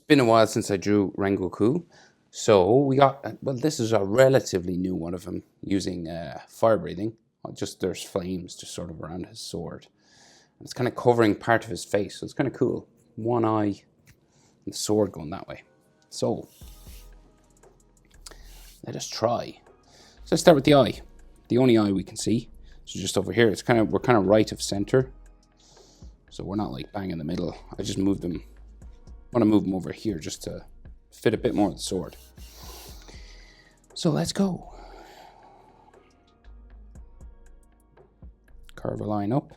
been a while since I drew Rengoku. So we got, well, this is a relatively new one of him using fire breathing. Just there's flames just sort of around his sword. And it's kind of covering part of his face, so it's kind of cool. One eye and the sword going that way. So let us try. So let's start with the eye. The only eye we can see. So just over here, we're kind of right of center. So we're not like bang in the middle. I just moved them. I want to move them over here just to fit a bit more of the sword. So let's go. Carve a line up.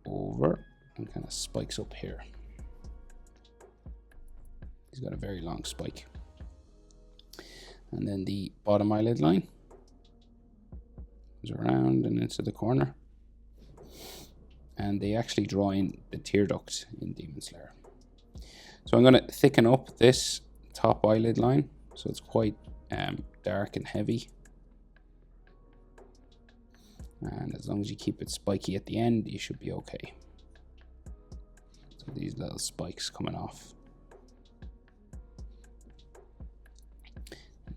Over. And kind of spikes up here. He's got a very long spike. And then the bottom eyelid line goes around and into the corner. And they actually draw in the tear duct in Demon Slayer. So I'm going to thicken up this top eyelid line so it's quite dark and heavy. And as long as you keep it spiky at the end, you should be okay. So these little spikes coming off.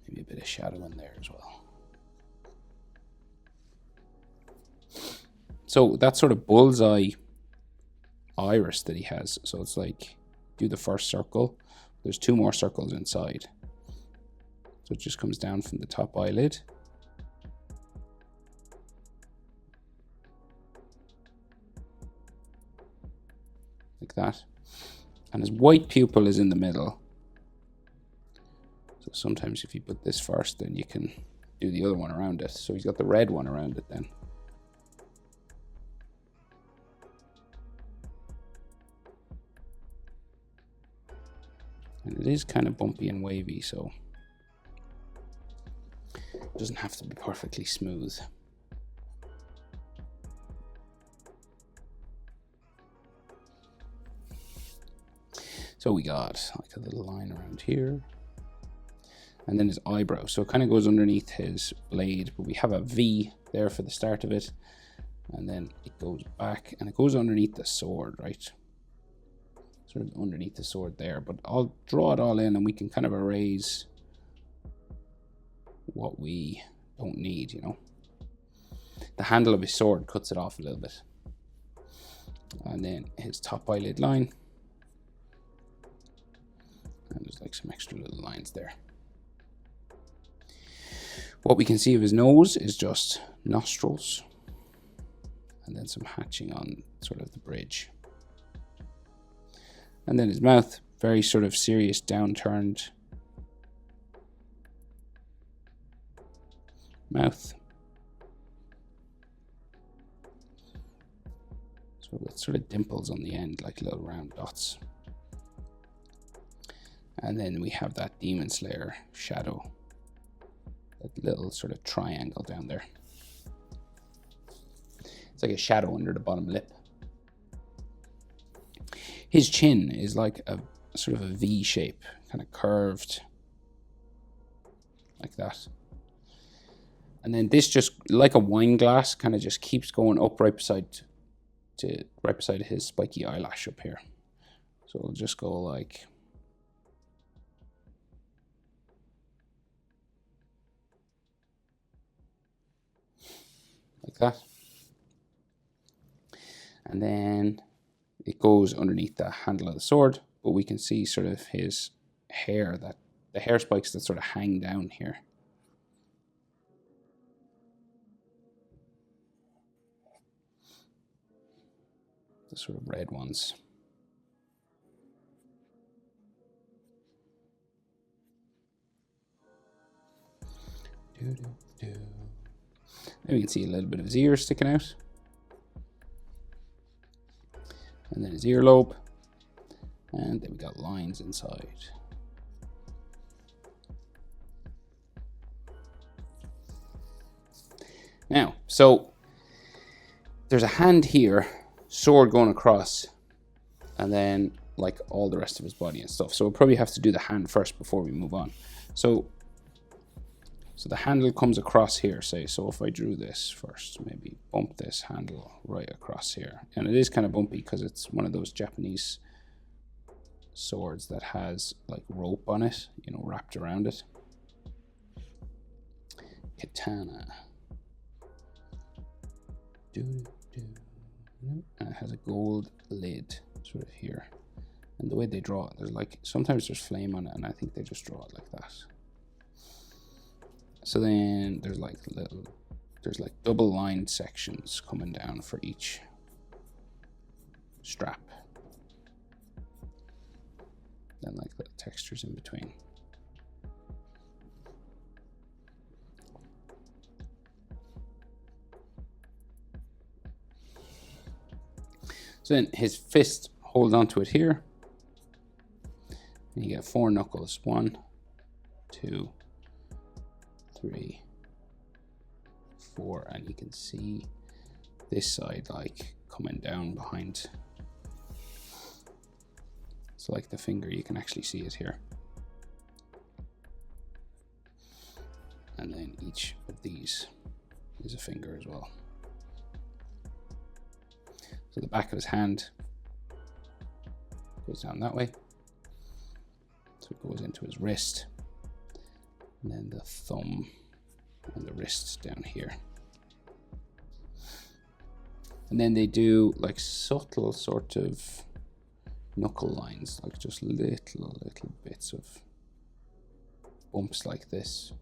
Maybe a bit of shadow in there as well. So that sort of bullseye iris that he has. So it's like, do the first circle. There's two more circles inside. So it just comes down from the top eyelid. Like that. And his white pupil is in the middle. So sometimes if you put this first, then you can do the other one around it. So he's got the red one around it then. And it is kind of bumpy and wavy, so it doesn't have to be perfectly smooth. So we got like a little line around here. And then his eyebrow. So it kind of goes underneath his blade, but we have a V there for the start of it. And then it goes back and it goes underneath the sword, right? Sort of underneath the sword there, but I'll draw it all in and we can kind of erase what we don't need, you know. The handle of his sword cuts it off a little bit. And then his top eyelid line. And there's like some extra little lines there. What we can see of his nose is just nostrils. And then some hatching on sort of the bridge. And then his mouth, very sort of serious, downturned mouth. So with sort of dimples on the end, like little round dots. And then we have that Demon Slayer shadow. That little sort of triangle down there. It's like a shadow under the bottom lip. His chin is like a sort of a V shape, kind of curved like that. And then this just like a wine glass kind of just keeps going up right beside his spiky eyelash up here. So it'll just go like that. And then it goes underneath the handle of the sword, but we can see sort of his hair, that the hair spikes that sort of hang down here. The sort of red ones. Now we can see a little bit of his ear sticking out. And then his earlobe. And then we got lines inside. Now, so there's a hand here, sword going across, and then like all the rest of his body and stuff. So we'll probably have to do the hand first before we move on. So the handle comes across here, say. So if I drew this first, maybe bump this handle right across here. And it is kind of bumpy because it's one of those Japanese swords that has like rope on it, you know, wrapped around it. Katana. And it has a gold lid sort of here. And the way they draw it, there's like, sometimes there's flame on it, and I think they just draw it like that. So then there's like double lined sections coming down for each strap. Then like little textures in between. So then his fist holds onto it here. And you get 4 knuckles. 1, 2, 3, 4, and you can see this side like coming down behind. So like the finger, you can actually see it here. And then each of these is a finger as well. So the back of his hand goes down that way. So it goes into his wrist. And then the thumb and the wrist down here. And then they do like subtle sort of knuckle lines, like just little bits of bumps like this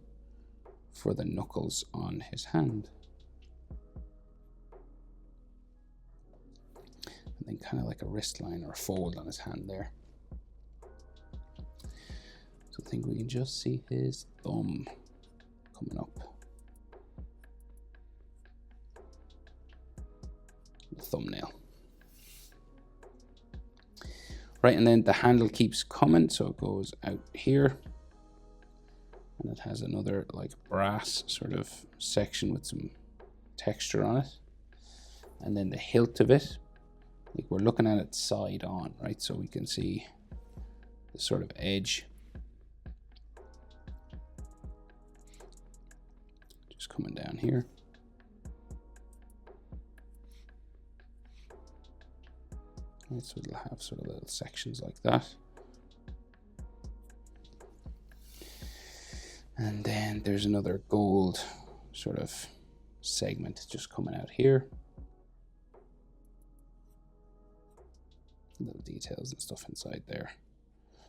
for the knuckles on his hand. And then kind of like a wrist line or a fold on his hand there. So I think we can just see his thumb coming up. The thumbnail. Right, and then the handle keeps coming, so it goes out here. And it has another like brass sort of section with some texture on it. And then the hilt of it, like we're looking at it side on, right? So we can see the sort of edge just coming down here. Right, so it'll have sort of little sections like that. And then there's another gold sort of segment just coming out here. Little details and stuff inside there.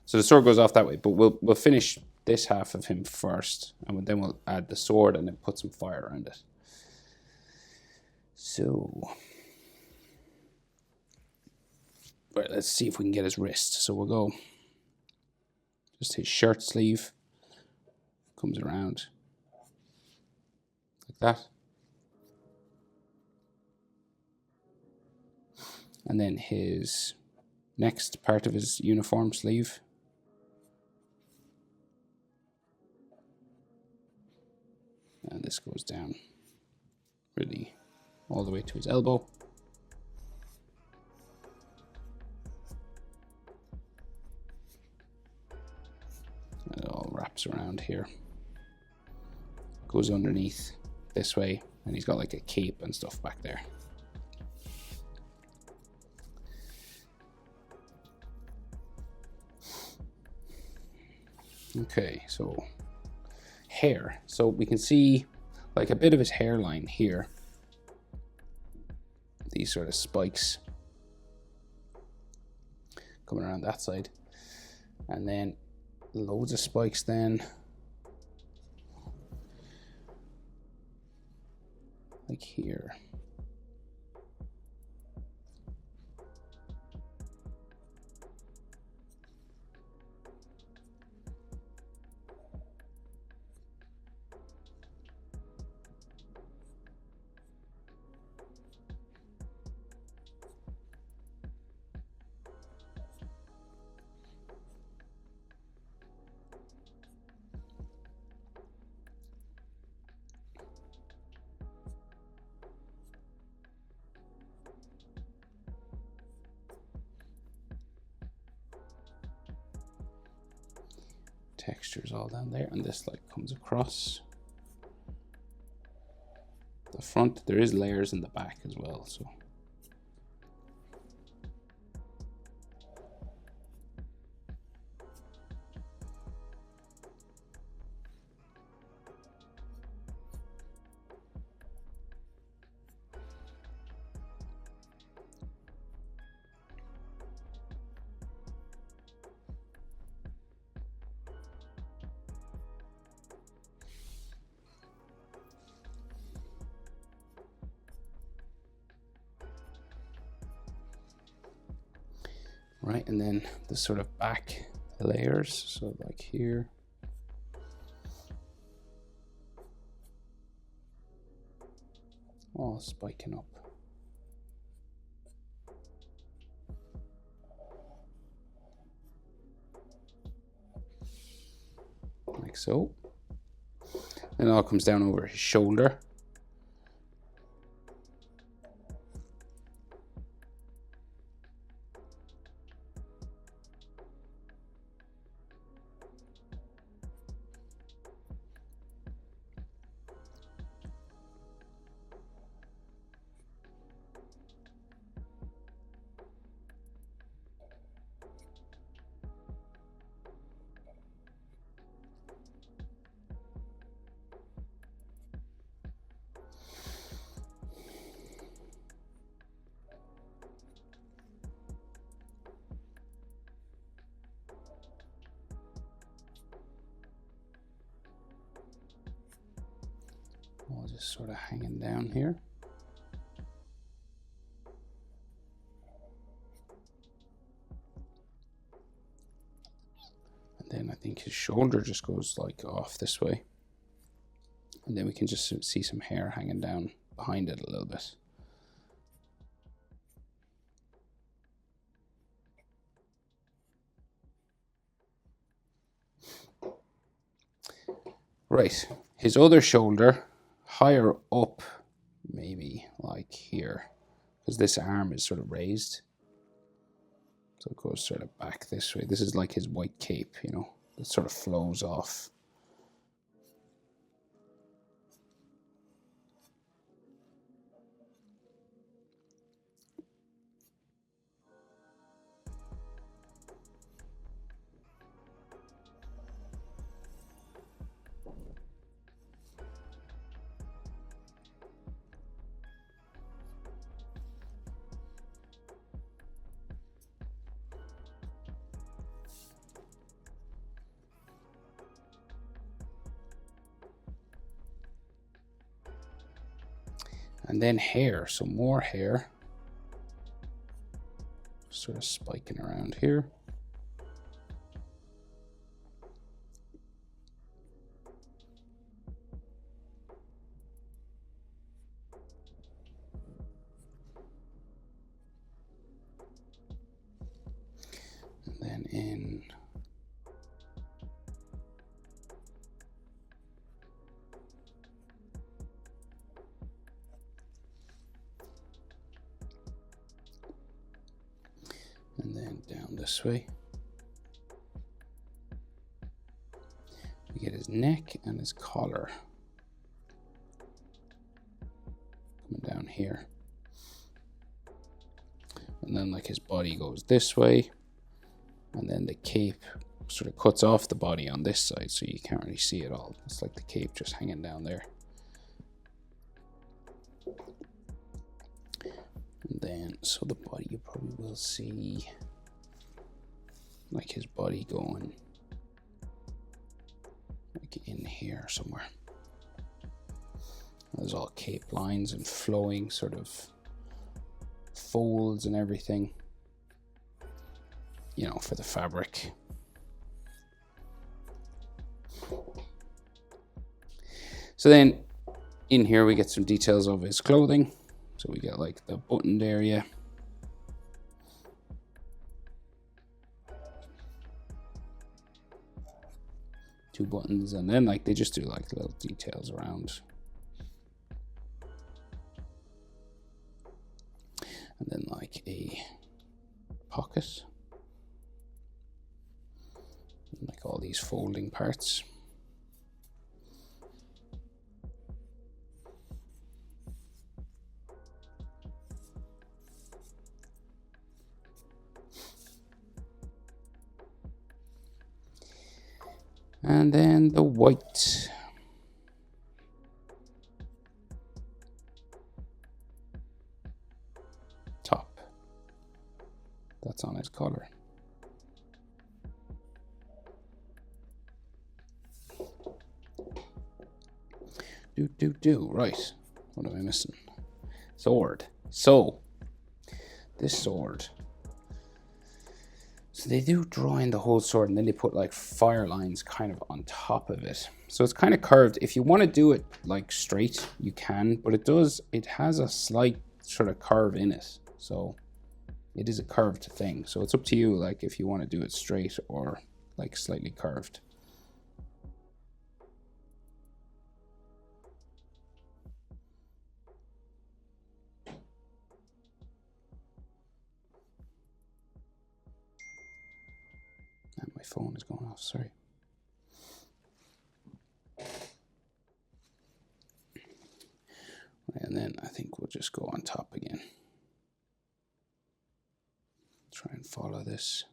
So the sword goes off that way, but we'll finish this half of him first, and then we'll add the sword and then put some fire around it. So, right, let's see if we can get his wrist. So we'll go just his shirt sleeve comes around like that. And then his next part of his uniform sleeve. And this goes down really all the way to his elbow. And it all wraps around here. Goes underneath this way, and he's got like a cape and stuff back there. Okay, so hair. So we can see like a bit of his hairline here. These sort of spikes coming around that side. And then loads of spikes then. Like here. Textures all down there, and this like comes across the front. There is layers in the back as well, so right? And then the sort of back layers, so like here. All spiking up. Like so. Then it all comes down over his shoulder. All just sort of hanging down here. And then I think his shoulder just goes like off this way. And then we can just see some hair hanging down behind it a little bit. Right, his other shoulder, higher up, maybe like here, because this arm is sort of raised. So it goes sort of back this way. This is like his white cape, you know, it sort of flows off. And then hair, so more hair, sort of spiking around here. And then in and then down this way. We get his neck and his collar coming down here. And then like his body goes this way, and then the cape sort of cuts off the body on this side, so you can't really see it all. It's like the cape just hanging down there. And then, so the body, you probably will see like his body going like in here somewhere. There's all cape lines and flowing sort of folds and everything, you know, for the fabric. So then in here we get some details of his clothing. So we get like the buttoned area. Two buttons, and then like they just do like little details around. And then like a pocket. And like all these folding parts. And then the white. Top. That's on his collar. Right. What am I missing? Sword. So, this sword. So they do draw in the whole sword, and then they put like fire lines kind of on top of it. So it's kind of curved. If you want to do it like straight, you can, but it has a slight sort of curve in it. So it is a curved thing. So it's up to you, like if you want to do it straight or like slightly curved. And my phone is going off, sorry. And then I think we'll just go on top again. Try and follow this.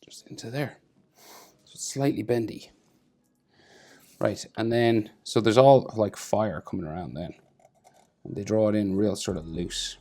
Just into there. So it's slightly bendy. Right, and then, so there's all like fire coming around then. And they draw it in real sort of loose.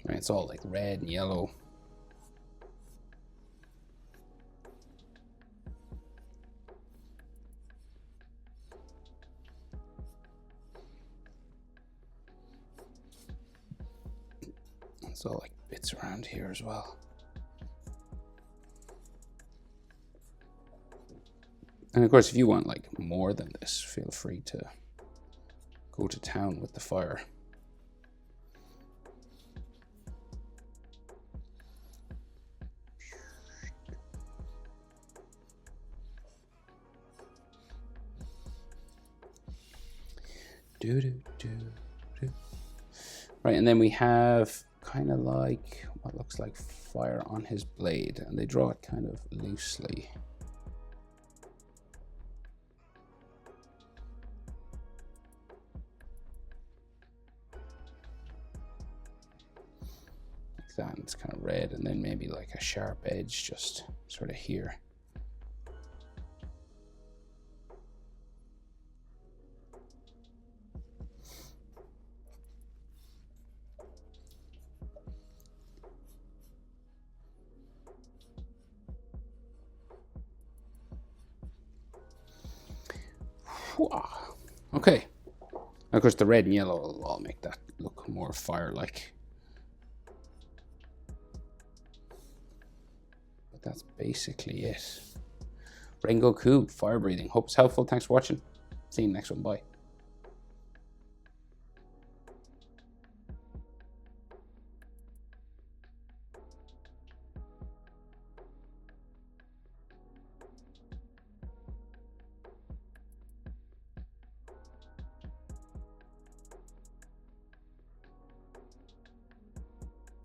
Right, it's all like red and yellow. It's all like bits around here as well. And of course, if you want like more than this, feel free to go to town with the fire. Right, and then we have kind of like what looks like fire on his blade, and they draw it kind of loosely. Like that, and it's kind of red, and then maybe like a sharp edge just sort of here. Okay. Of course, the red and yellow will all make that look more fire-like. But that's basically it. Rengoku, fire breathing. Hope it's helpful. Thanks for watching. See you in the next one. Bye.